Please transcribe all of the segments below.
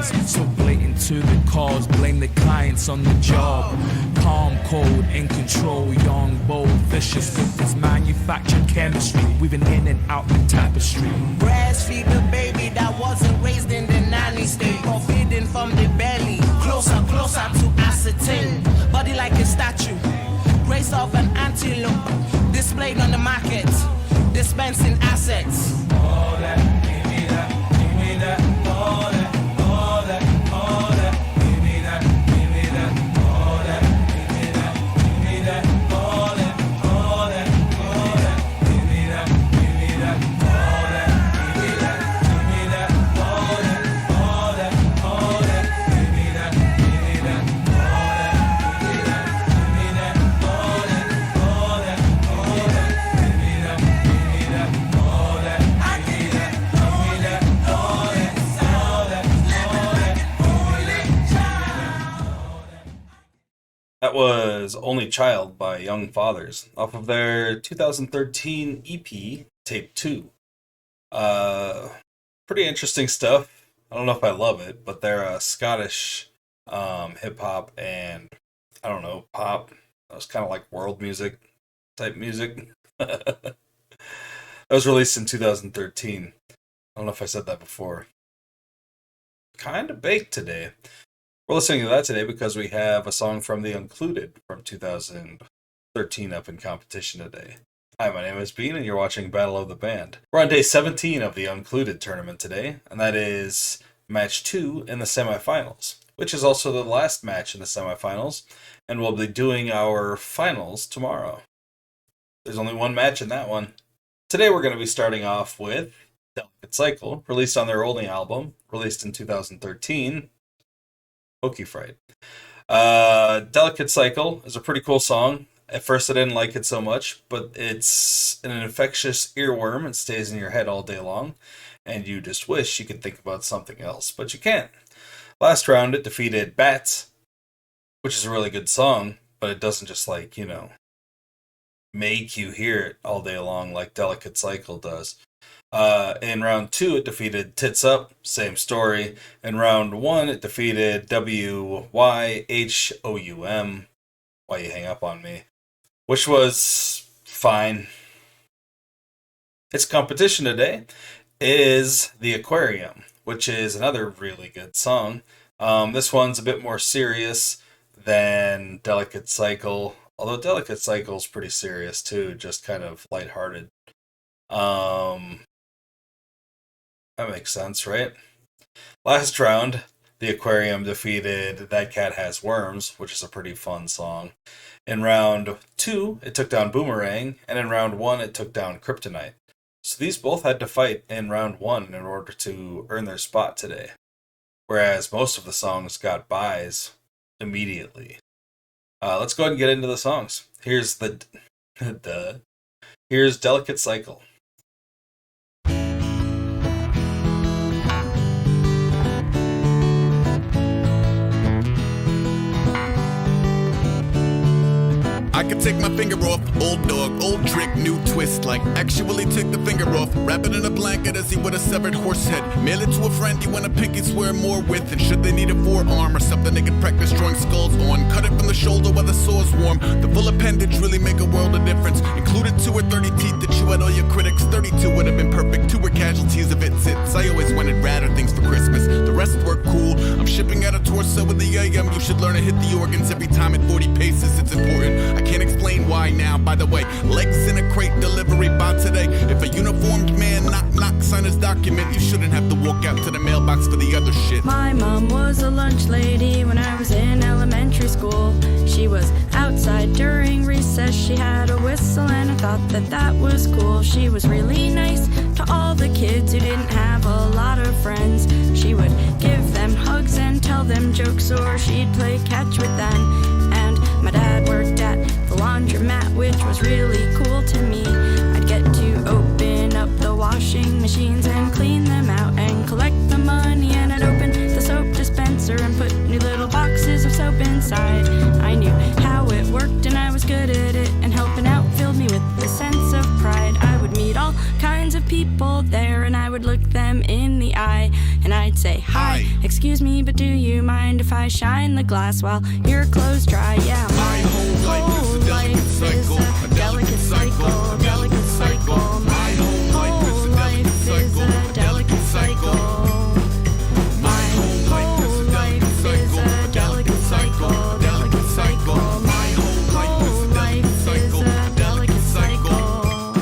flaws. So blatant to the cause, blame the clients on the job. Calm, cold, in control, young, bold, vicious with this manufactured chemistry, weaving in and out the tapestry. Breastfeed the baby that wasn't raised in the nanny state, forbidden from the belly, closer, closer to ascertain. Body like a statue, grace of an antelope, displayed on the market, dispensing assets. All that, give me that, give me that, all that, all that, all that, give me that, give me that, all that, give me that, give me that, all that, all that, all that, give me that, give me that, all that, give me that, give me that, all that, all that, all that, give me that, give me that, all that, give me that, give me that, all that, all that, all that, give me that, give me that, all that. That was Only Child by Young Fathers off of their 2013 EP, Tape 2. Pretty interesting stuff. I don't know if I love it, but they're Scottish hip-hop and, I don't know, pop. That was kind of like world music type music. That was released in 2013. I don't know if I said that before. Kind of baked today. We're listening to that today because we have a song from the Uncluded from 2013 up in competition today. Hi, my name is Bean, and you're watching Battle of the Band. We're on day 17 of the Uncluded tournament today, and that is match 2 in the semifinals, which is also the last match in the semifinals, and we'll be doing our finals tomorrow. There's only one match in that one. Today we're going to be starting off with Delicate Cycle, released on their only album, released in 2013, Pokey Fright. Delicate Cycle is a pretty cool song. At first I didn't like it so much, but it's an infectious earworm. It stays in your head all day long, and you just wish you could think about something else, but you can't. Last round it defeated Bats, which is a really good song, but it doesn't just make you hear it all day long like Delicate Cycle does. In round 2, it defeated Tits Up, same story. In round 1, it defeated WYHOUM, Why You Hang Up On Me, which was fine. Its competition today is The Aquarium, which is another really good song. This one's a bit more serious than Delicate Cycle, although Delicate Cycle's pretty serious too, just kind of lighthearted. That makes sense, right? Last round, the Aquarium defeated That Cat Has Worms, which is a pretty fun song. In round 2, it took down Boomerang, and in round 1, it took down Kryptonite. So these both had to fight in round 1 in order to earn their spot today, whereas most of the songs got buys immediately. Let's go ahead and get into the songs. Here's here's Delicate Cycle. I could take my finger off, old dog, old trick, new twist. Like, actually take the finger off, wrap it in a blanket as he would a severed horse head. Mail it to a friend you want to pick his swear more with. And should they need a forearm or something they can practice drawing skulls on, cut it from the shoulder while the sore's warm. The full appendage really make a world of difference. Included 2 or 30 teeth that chew at all your critics. 32 would have been perfect, 2 were casualties of its hits. I always wanted radder things for Christmas, the rest were cool. I'm shipping out a torso with the AM. You should learn to hit the organs every time at 40 paces, it's important. I can't explain why now, by the way. Legs in a crate, delivery by today. If a uniformed man knock, sign his document, you shouldn't have to walk out to the mailbox for the other shit. My mom was a lunch lady when I was in elementary school. She was outside during recess. She had a whistle and I thought that was cool. She was really nice to all the kids who didn't have a lot of friends. She would give them hugs and tell them jokes, or she'd play catch with them. And my dad worked at the laundromat, which was really cool to me. I'd get to open up the washing machines and clean them out and collect the money, and I'd open the soap dispenser and put new little boxes of soap inside. I knew how it worked and I was good at it, and helping out filled me with a sense of pride. I would meet all kinds of people there and I would look them in the eye, and I I'd say, hi, excuse me, but do you mind if I shine the glass while your clothes dry? Yeah, my whole life is a delicate cycle, delicate cycle. My whole life is a delicate cycle. My whole life is a delicate cycle, delicate cycle. My whole life is a delicate cycle.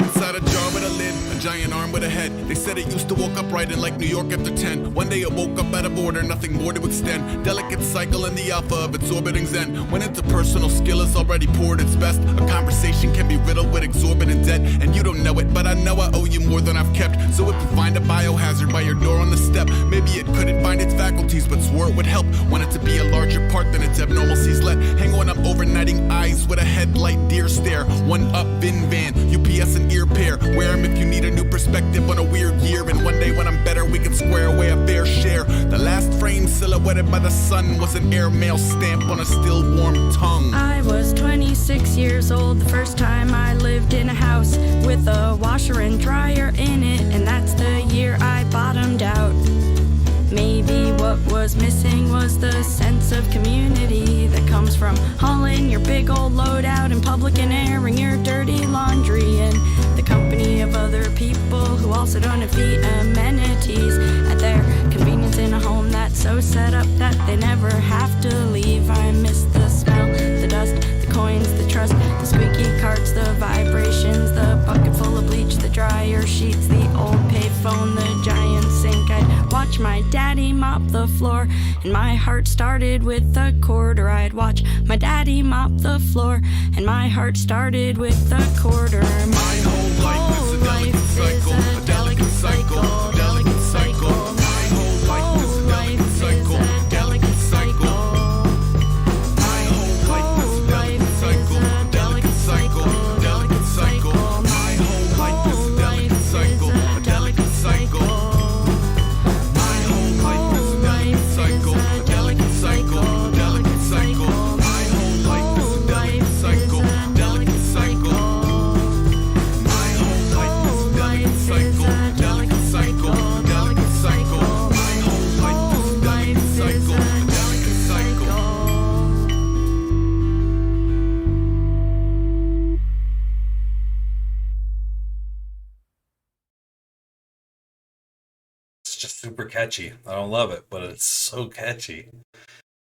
Inside a jar with a lid, a giant arm with a head. They said it used to walk upright in like New York after 10. One day it woke up out of order, nothing more to extend. Delicate cycle in the alpha of its orbiting zen. When interpersonal skill has already poured its best, a conversation can be riddled with exorbitant debt. And you don't know it, but I know I owe you more than I've kept. So if you find a biohazard by your door on the step, maybe it couldn't find its faculties, but swore it would help. Want it to be a larger part than its abnormalcies let. Hang on, I'm overnighting eyes with a headlight deer stare. One up, Vin Van, UPS and ear pair. Wear 'em if you need a new perspective on a weird year. And one day when I'm better, we can square away a fair share. The last frame silhouetted by the sun was an airmail stamp on a still warm tongue. I was 26 years old the first time I lived in a house with a washer and dryer in it, and that's the year I bottomed out. Maybe what was missing was the sense of community that comes from hauling your big old load out in public and airing your dirty laundry in the company of other people who also don't have the amenities at their convenience in a home that's so set up that they never have to leave. I miss the smell, the dust, the coins, the trust, the squeaky carts, the vibrations, the bucket full of bleach, the dryer sheets, the old payphone, the giant sink. I'd watch my daddy mop the floor, and my heart started with a quarter. I'd watch my daddy mop the floor, and my heart started with a quarter. My whole life is a delicate cycle, delicate cycle. My whole life is a delicate cycle. My whole life is a delicate cycle, delicate cycle. My whole life is a delicate cycle, a delicate cycle. My whole life is a delicate cycle, a delicate cycle, delicate cycle. My whole life is a delicate cycle, delicate cycle. My whole life is a delicate cycle, delicate cycle, delicate cycle. My whole life is a delicate cycle, delicate cycle. It's just super catchy. I don't love it, but it's so catchy.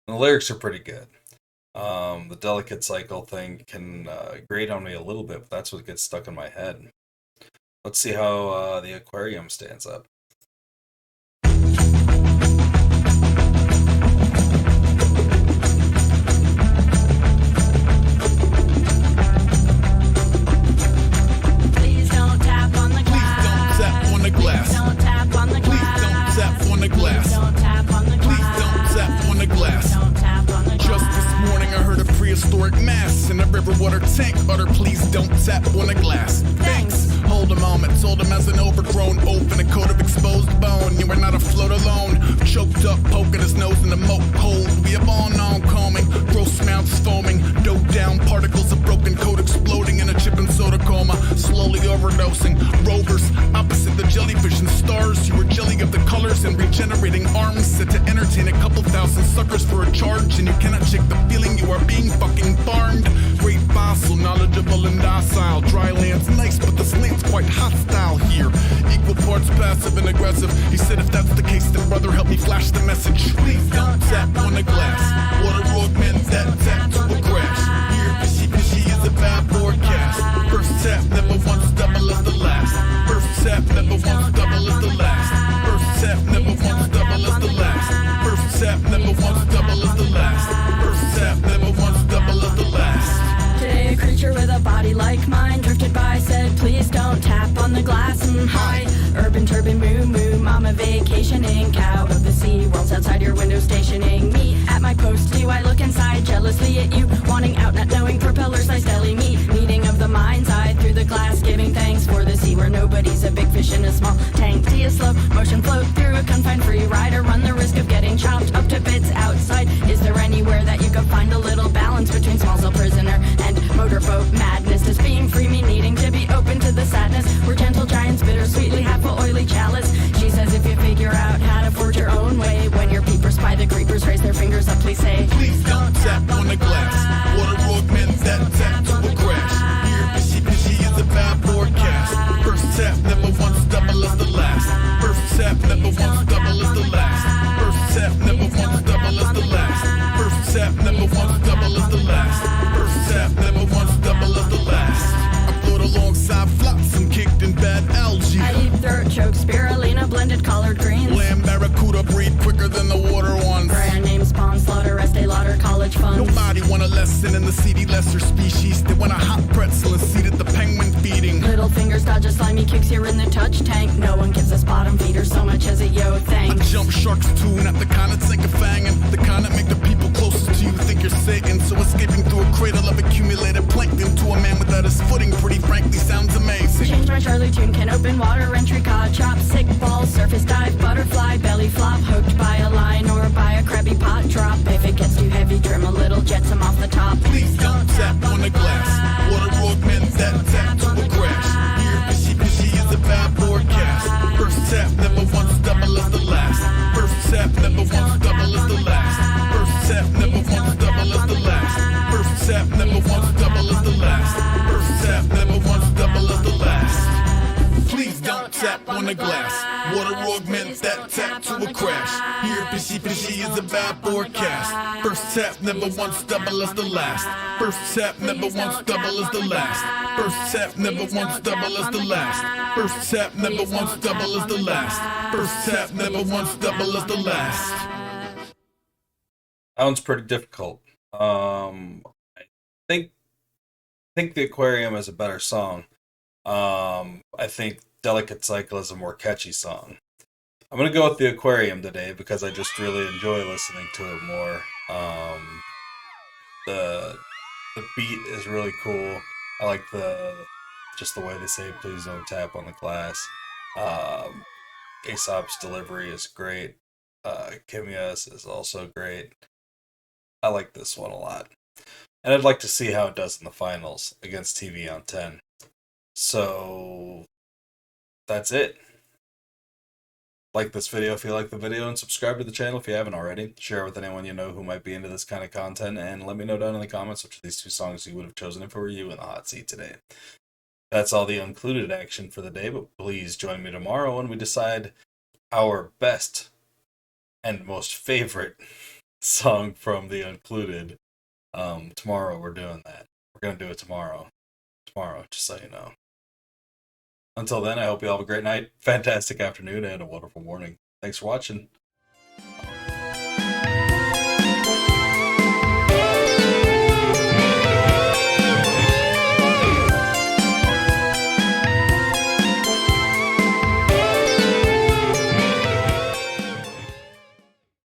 And the lyrics are pretty good. The delicate cycle thing can grate on me a little bit, but that's what gets stuck in my head. Let's see how the Aquarium stands up. Please don't tap on the glass. Tap on the glass. Don't tap on the Please glass. don't tap on the glass. Don't tap on the Please glass. don't tap on the glass. Don't tap on the glass. Just this morning I heard a prehistoric mass in a river water tank utter please don't tap on the glass. Thanks. Hold a moment, told him as an overgrown oaf in a coat of exposed bone. You are not afloat alone. Choked up, poking his nose in the moat cold. We have all known combing, gross mouths foaming, dough down particles of broken coat exploding in a chip and soda coma. Slowly overdosing. Rovers, opposite the jellyfish and stars. You were jelly of the colors and regenerating arms. Set to entertain a couple thousand suckers for a charge. And you cannot shake the feeling you are being fucking farmed. Great fossil, knowledgeable and docile. Dry land's nice, but the slant's quite hostile here. Equal parts passive and aggressive. He said if that's the case, then brother help me flash the message. Please don't tap on the glass. Water augments that tap to a crash. Here fishy is a bad forecast. First tap never once double as the last. First tap never once double as the last. First tap never once double as the last. First tap never once double as the last. First tap never once double as the last. Today a creature with a body like mine drifted by, said please don't tap on the glass. Hi, urban turban moo moo, mama vacationing, cow of the sea, world's outside your window stationing. Me at my post, do I look inside jealously at you, wanting out not knowing propeller size deli meat. Meeting of the mind's eye through the glass, giving thanks for the sea where nobody's a big fish in a small tank. See a slow motion float through a confined free ride, or run the risk of getting chopped up to bits outside. Is there anywhere that you could find a little balance between small cell prisoner and motorboat madness? Does being free mean needing to be open to the sadness where gentle giants bittersweetly have a oily chalice? She says if you figure out how to want a lesson in the seedy lesser species. They want a hot pretzel and seated the penguin feeding. Little fingers dodge a slimy kicks here in the touch tank. No one gives us bottom feeders so much as a yo I thanks. jump sharks too, not the kind that sink a fang, and the kind that make the people closest to you think you're Satan. So escaping through a cradle of accumulated plankton to a man without his footing, pretty frankly, sounds amazing. Change my Charlie tune, can open water entry, cod chop, sick ball, surface dive, butterfly, belly flop, hooked by a line or by a crabby pot drop. If it gets too heavy, trim a little, jetsam off the top. Please don't tap on the glass. Water augments that tap to a crash. Here, fishy is a bad forecast. First tap, never once double as the last. First tap, never once double as the last. First tap, never once double as the last. First tap, never once double as the last. First tap, never once double as the last. Please don't tap on the glass. Water augments that tap to a crash. Here, fishy is a bad forecast. First tap, never once double as the last. First tap, never once double as the last. First tap, never once double as the last. First tap, never once double as the last. First tap, never once double as the last. That one's pretty difficult. I think the Aquarium is a better song. I think Delicate Cycle is a more catchy song. I'm gonna go with the Aquarium today because I just really enjoy listening to it more. The beat is really cool. I like just the way they say "please don't tap on the glass." Aesop's delivery is great. Kimia's is also great. I like this one a lot, and I'd like to see how it does in the finals against TV on 10. So that's it. Like this video if you like the video, and subscribe to the channel if you haven't already. Share it with anyone you know who might be into this kind of content, and let me know down in the comments which of these two songs you would have chosen if it were you in the hot seat today. That's all the Uncluded action for the day, but please join me tomorrow when we decide our best and most favorite song from the Uncluded. Tomorrow we're doing that. We're going to do it tomorrow. Just so you know. Until then, I hope you all have a great night, fantastic afternoon, and a wonderful morning. Thanks for watching.